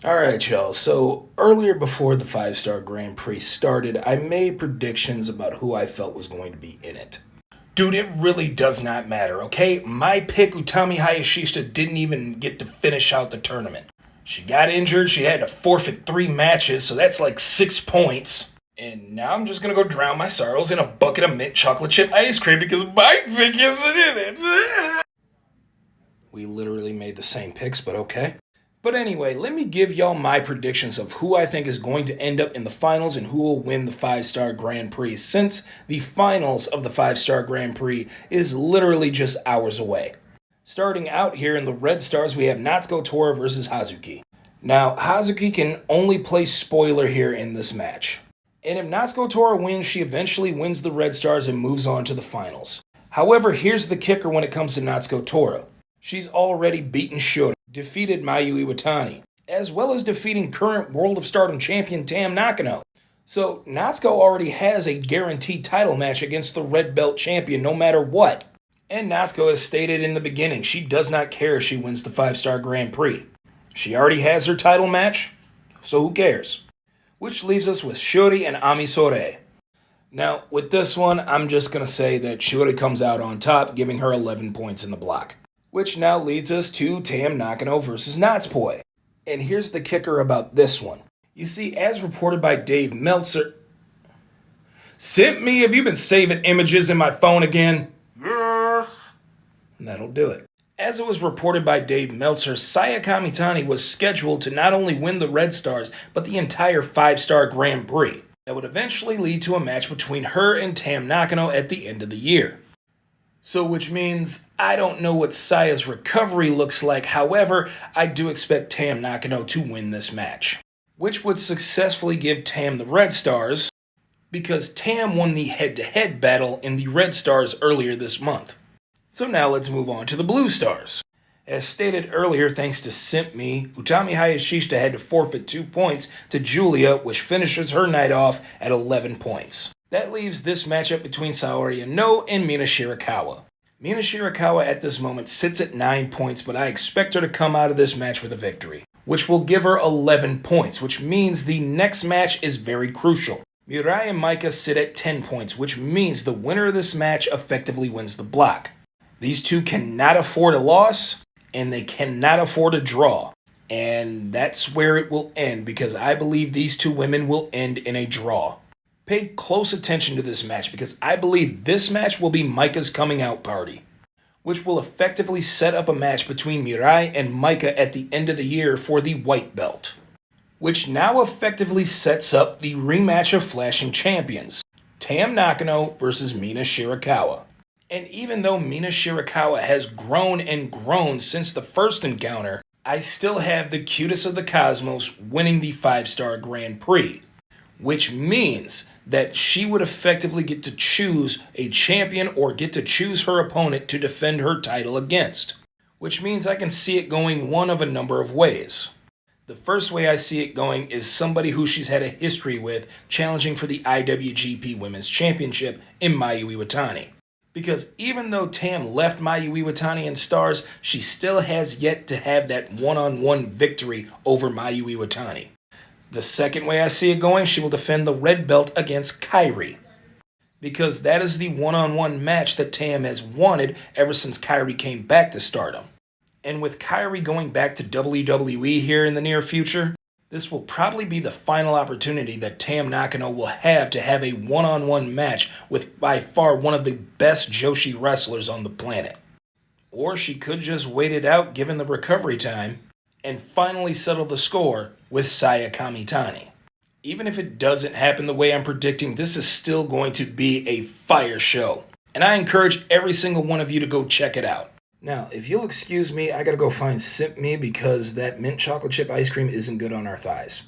Alright, y'all. So, earlier before the 5-star Grand Prix started, I made predictions about who I felt was going to be in it. Dude, it really does not matter, okay? My pick, Utami Hayashishita, didn't even get to finish out the tournament. She got injured, she had to forfeit 3 matches, so that's like 6 points. And now I'm just gonna go drown my sorrows in a bucket of mint chocolate chip ice cream because my pick isn't in it. We literally made the same picks, but okay. But anyway, let me give y'all my predictions of who I think is going to end up in the finals and who will win the 5-star Grand Prix, since the finals of the 5-star Grand Prix is literally just hours away. Starting out here in the Red Stars, we have Natsuko Tora versus Hazuki. Now, Hazuki can only play spoiler here in this match. And if Natsuko Tora wins, she eventually wins the Red Stars and moves on to the finals. However, here's the kicker when it comes to Natsuko Tora. She's already beaten Shota, defeated Mayu Iwatani, as well as defeating current World of Stardom champion Tam Nakano. So Natsuko already has a guaranteed title match against the Red Belt champion no matter what. And Natsuko has stated in the beginning she does not care if she wins the 5-star Grand Prix. She already has her title match, so who cares? Which leaves us with Shuri and Ami Sourei. Now, with this one, I'm just going to say that Shuri comes out on top, giving her 11 points in the block. Which now leads us to Tam Nakano versus Natsupoi. And here's the kicker about this one. You see, as reported by Dave Meltzer... Simp me, have you been saving images in my phone again? Yes. That'll do it. As it was reported by Dave Meltzer, Saya Kamitani was scheduled to not only win the Red Stars, but the entire 5-star Grand Prix. That would eventually lead to a match between her and Tam Nakano at the end of the year. So which means I don't know what Saya's recovery looks like, however, I do expect Tam Nakano to win this match. Which would successfully give Tam the Red Stars, because Tam won the head-to-head battle in the Red Stars earlier this month. So now let's move on to the Blue Stars. As stated earlier, thanks to Simp Me, Utami Hayashishita had to forfeit 2 points to Julia, which finishes her night off at 11 points. That leaves this matchup between Saori Anou and Mina Shirakawa. Mina Shirakawa at this moment sits at 9 points, but I expect her to come out of this match with a victory, which will give her 11 points, which means the next match is very crucial. Mirai and Maika sit at 10 points, which means the winner of this match effectively wins the block. These two cannot afford a loss, and they cannot afford a draw. And that's where it will end, because I believe these two women will end in a draw. Pay close attention to this match, because I believe this match will be Maika's coming out party, which will effectively set up a match between Mirai and Maika at the end of the year for the white belt, which now effectively sets up the rematch of Flashing Champions, Tam Nakano versus Mina Shirakawa. And even though Mina Shirakawa has grown and grown since the first encounter, I still have the cutest of the cosmos winning the 5-star Grand Prix, which means that she would effectively get to choose a champion or get to choose her opponent to defend her title against, which means I can see it going one of a number of ways. The first way I see it going is somebody who she's had a history with challenging for the IWGP Women's Championship in Mayu Iwatani. Because even though Tam left Mayu Iwatani in Stars, she still has yet to have that one-on-one victory over Mayu Iwatani. The second way I see it going, she will defend the red belt against Kairi, because that is the one-on-one match that Tam has wanted ever since Kairi came back to Stardom. And with Kairi going back to WWE here in the near future, this will probably be the final opportunity that Tam Nakano will have to have a one-on-one match with by far one of the best Joshi wrestlers on the planet. Or she could just wait it out given the recovery time and finally settle the score with Saya Kamitani. Even if it doesn't happen the way I'm predicting, this is still going to be a fire show. And I encourage every single one of you to go check it out. Now, if you'll excuse me, I gotta go find Simp Me because that mint chocolate chip ice cream isn't good on our thighs.